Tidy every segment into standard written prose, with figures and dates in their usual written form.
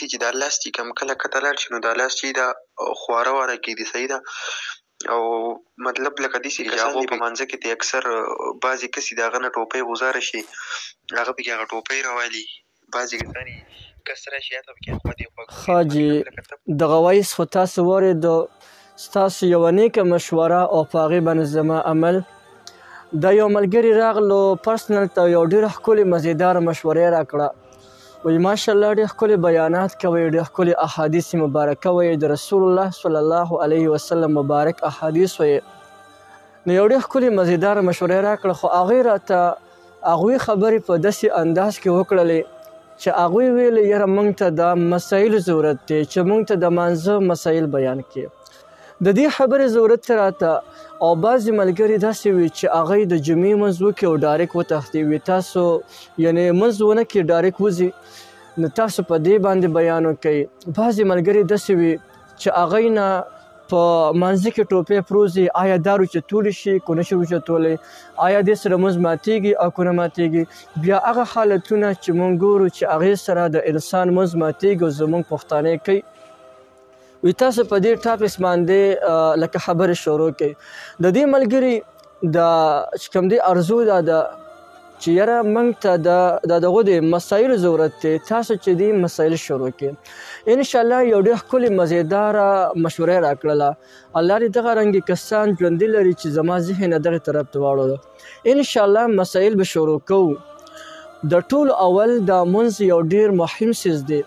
شي چې دا لاس چې کوم کله کته لاړ شي نو دا لاس چې دا خواره واره کېږي، صحیح ده. او مطلب لکه داسې کسان دي په مانځه کې د اکثر بعضې کسې د هغه نه ټوپۍ غوځاره شي، هغه پکې هغه ټوپۍ راوالي. بعضې کسان یې کس راشي هلته پکې خوا دې خوا حاجي دغه وایس خو تاسو واورېدو، ستاسو یوه نیکه مشوره او په هغې باندې زما عمل. دا یو ملګري راغلو پرسنل ته یو ډېره ښکلې مزېداره مشورې راکړه. وایي ماشاءالله ډېر ښکلي بیانات کوئ، ډېر ښکلي احادیث مبارکه وایي، د رسول الله صلی الله علیه وسلم مبارک احادیث وایي. نو یو ډېر ښکلي مزېداره مشورې راکړه، خو هغوی راته هغوی خبرې په داسې انداز کې وکړلې چې هغوی ویلې یاره موږ ته د مسایلو ضرورت دی چې موږ ته د مانځه مسایل بیان کړي. د دې خبرې ضرورت دی راته. او بعضې ملګري داسې وي چې هغوی د جمعې لمونځ وکړي او ډایرکټ وتښتي، وي تاسو یعنې لمونځ ونه کړي ډایرکټ وځي، نو تاسو په دې باندې بیان وکړئ. بعضې ملګري داسې وي چې هغوی نه په مانځه کې ټوپۍ پروزي، آیا دا روچتولی شي که نه شي روچتولی، آیا دې سره لمونځ ماتېږي او که نه ماتېږي. بیا هغه حالتونه چې موږ ګورو چې هغې سره د انسان لمونځ ماتېږي او زموږ پښتانه کوي، وي تاسو په دې ټاپکس باندې لکه خبرې شروع کړئ. د دې ملګري د چې کوم دی ارزو دا ده چې یاره موږ ته د دغو د مسایلو ضرورت دی، تاسو چې دي مسایل شروع کړئ. انشاءالله یو ډېر ښکلې مزېداره مشورې راکړله. الله دې دغه رنګې کسان ژوندي لري چې زما ذهن دغې طرف ته واړولو. انشاءالله مسایل به شروع کوو. د ټولو اول دا لمونځ یو ډېر مهم څیز دی.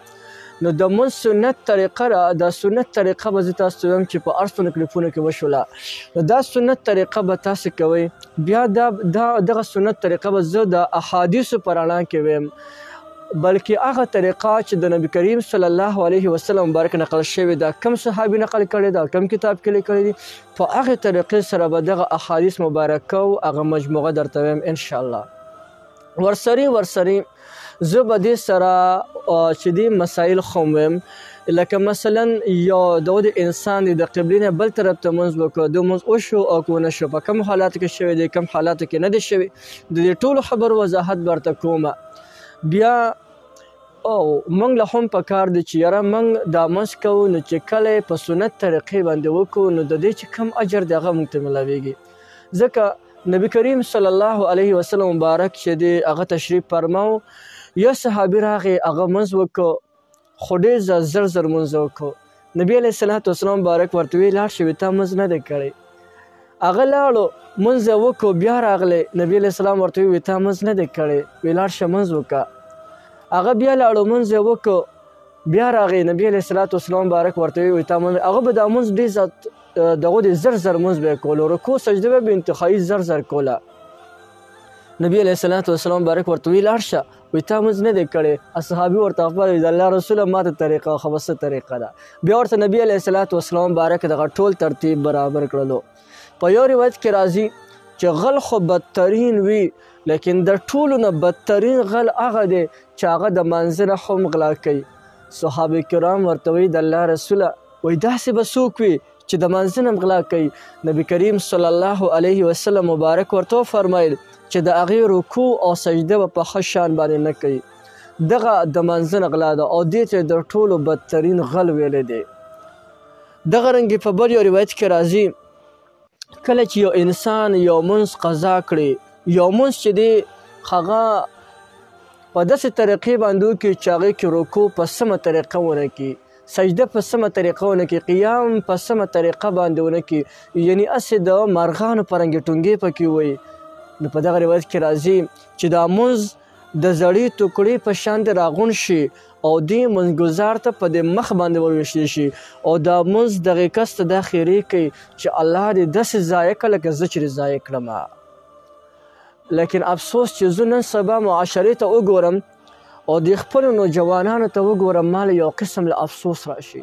نو د لمونځ سنت طریقه را، دا سنت طریقه به زه تاسو ته وایم چې په هر څو کلیپونو کې وشوله. نو دا سنت طریقه به تاسو کوئ. بیا دغه سنت طریقه به زه د احادیثو په رڼا کې ویم، بلکې هغه طریقه چې د نبي کریم صلی الله علیه وسلم مبارک نقل شوې ده، کم صحابي نقل کړې ده، کم کتاب کې لیکلې دي، په هغې طریقې سره به دغه احادیث مبارکه او هغه مجموعه درته ویم انشاءالله. ورسري زه به دې سره چې دې مسایل خو ویم، لکه مثلا یو د انسان د قبلې نه بل طرف ته لمونځ وکړو، د لمونځ وشو او که ونه شو، په کوم حالاتو کې شوی دی، کوم حالاتو کې نه دی شوی، د دې ټولو خبرو وضاحت به ورته کومه. بیا موږ له هم پکار دی چې یاره موږ دا لمونځ کوو نو چې کله یې په سنت طریقې باندې وکړو نو د دې چې کوم اجر دی هغه موږ ته ملاویږي. ځکه نبي کریم صلی الله علیه وسلم مبارک چې دی هغه تشریف فرماو، یو صحابي راغی هغه لمونځ وکړو، خو ډېر زر لمونځ وکړو. نبي علیه الصلاة والسلام مبارک ورته ویې لاړ شه، وي تا لمونځ نه دی کړی. هغه لاړو لمونځ یې وکړو، بیا راغلی نبي علیه السلام ورته ویې تا لمونځ نه دی کړی، ویې لاړ شه لمونځ وکړه. هغه بیا لاړو لمونځ یې وکړو، بیا راغی نبي علیه الصلاة والسلام مبارک ورته ویې تا لمونځ، هغه به دا لمونځ ډېر دغه د زر لمونځ به یې کولو، رکوع سجده به انتهایي زر کوله. نبي علیه الصلاة والسلام مبارک ورته ویې لاړ شه، وی تا لمونځ نه دی کړی. اصحابي ورته خبر وي د الله رسوله ماته طریقه خو به څه طریقه ده. بیا ورته نبي علیه الصلاة والسلام مبارک دغه ټول ترتیب برابر کړلو. په یو روایت کې راځي چې غل خو بدترین وي، لیکن د ټولو نه بدترین غل هغه دی چې هغه د مانځه نه هم غلا کوي. صحابه کرام ورته وایي د الله رسوله وایي داسې به څوک وي چې د مانځه نه غلا کوي. نبي کریم صلی الله علیه وسلم مبارک ورته وفرمایل چې د هغې رکوع او سجده به په ښه شان باندې نه کوي، دغه د مانځه نه غلا ده او دې ته د ټولو بدترین غل ویلی دی. دغه رنګې په بل یو روایت کې راځي کله چې یو انسان یو لمونځ قضا کړي، یو لمونځ چې دی هغه په داسې طریقې باندې وکړي چې هغې کې رکوع په سمه طریقه ونه کړي، سجده په سمه طریقه ونه کړي، قیام په سمه طریقه باندې ونه کړي، یعنې هسې د مارغانو په رنګې ټونګې پکې وایي. نو په دغه روایت کې راځي چې دا لمونځ د زړې ټوکړې په شان د راغونډ شي او دې لمونځګزار ته په دې مخ باندې وویشتل شي او دا لمونځ دغې کس ته دا خیرې کوي چې الله دې داسې ضایع کړه لکه زه چې ضایع کړمه. لیکن افسوس چې زه نن سبا معاشرې ته وګورم او د خپلو نوجوانانو ته وګورم، ما له یو قسم له افسوس راشي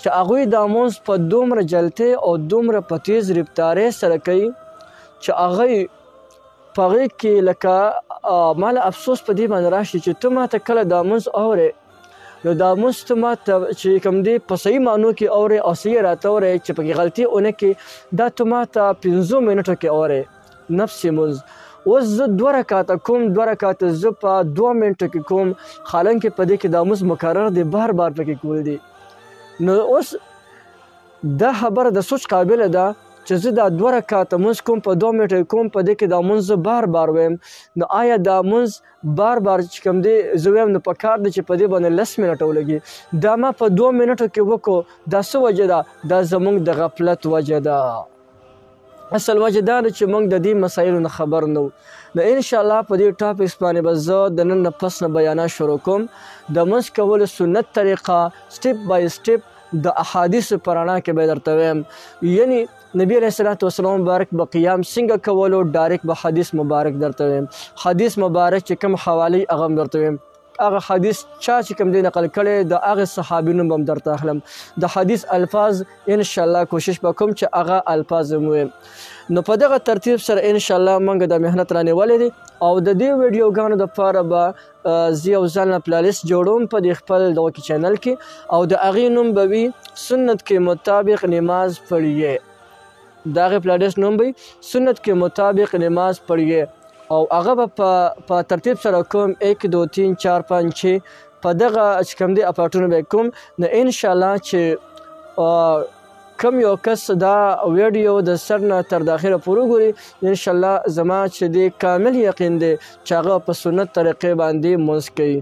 چې هغوی دا لمونځ په دومره جلتۍ او دومره په تیز رفتارۍ سره کوي چې هغوی په هغې کې لکه ما له افسوس په دې باندې راشي چې ته ماته کله دا لمونځ اورې نو دا لمونځ ته ماته چې کوم دی په صحیح معنو کې اورې او صحیح راته اورې چې پکې غلطي ونه کړې، دا ته ماته 5 منټو کې اورې نفس لمونځ. اوس زه 2 رکعاته کوم 2 رکعاته زه په 2 منټو کې کوم، حالانکه په دې کې دا مونځ مکرر دی، بار بار پکې کول دي. نو اوس دا خبره د سوچ قابله ده چې زه دا 2 رکعاته مونځ کوم په 2 منټو کوم، په دې کې دا مونځ زه بار بار ویم، نو آیا دا مونځ بار بار چې کوم دی زه ویم نو پکار دی چې په دې باندې 10 منټه ولګي. دا ما په 2 منټو کې وکړو، دا څه وجه ده؟ دا زمونږ د غفلت وجه ده. اصل وجه دا ده چې موږ د دې مسایلو نه خبر نه وو. نو انشاءالله په دې ټاپکس باندې به زه د نن نه پس نه بیانات شروع کوم. د مونځ کولو سنت طریقه سټیپ بای سټیپ د احادیثو په رڼا کې به درته ویم. یعنی نبی علیه الصلاة والسلام مبارک به قیام څنګه کولو، ډایرکټ به حدیث مبارک درته ویم. حدیث مبارک چې کوم حوالې هغه هم درته ویم. هغه حدیث چا چې کوم دی نقل کړی د هغه صحابي نوم به هم درته اخلم. د حدیث الفاظ انشاءالله کوشش به کوم چې هغه الفاظ هم ویم. نو په دغه ترتیب سره انشاءالله موږ د محنت رانیولې دي او د دې ویډیوګانو دپاره به زه یو ځل نه پلالیست جوړوم په دې خپل دغه کې چینل کې، او د هغې نوم به وي سنت کے مطابق نماز پڑھیے. د هغې پلالیست نوم به سنت کے مطابق نماز پڑھیے، او هغه به په ترتیب سره کوم 1 2 3 4 5 6 په دغه چې کوم دی اپاټونه به کوم. نو انشاءالله چې کم یو کس دا ویډیو د سر نه تر د اخره پورې ګوري، انشاءالله زما چې دی کامل یقین دی چې هغه په سنت طریقې باندې مونځ کوي.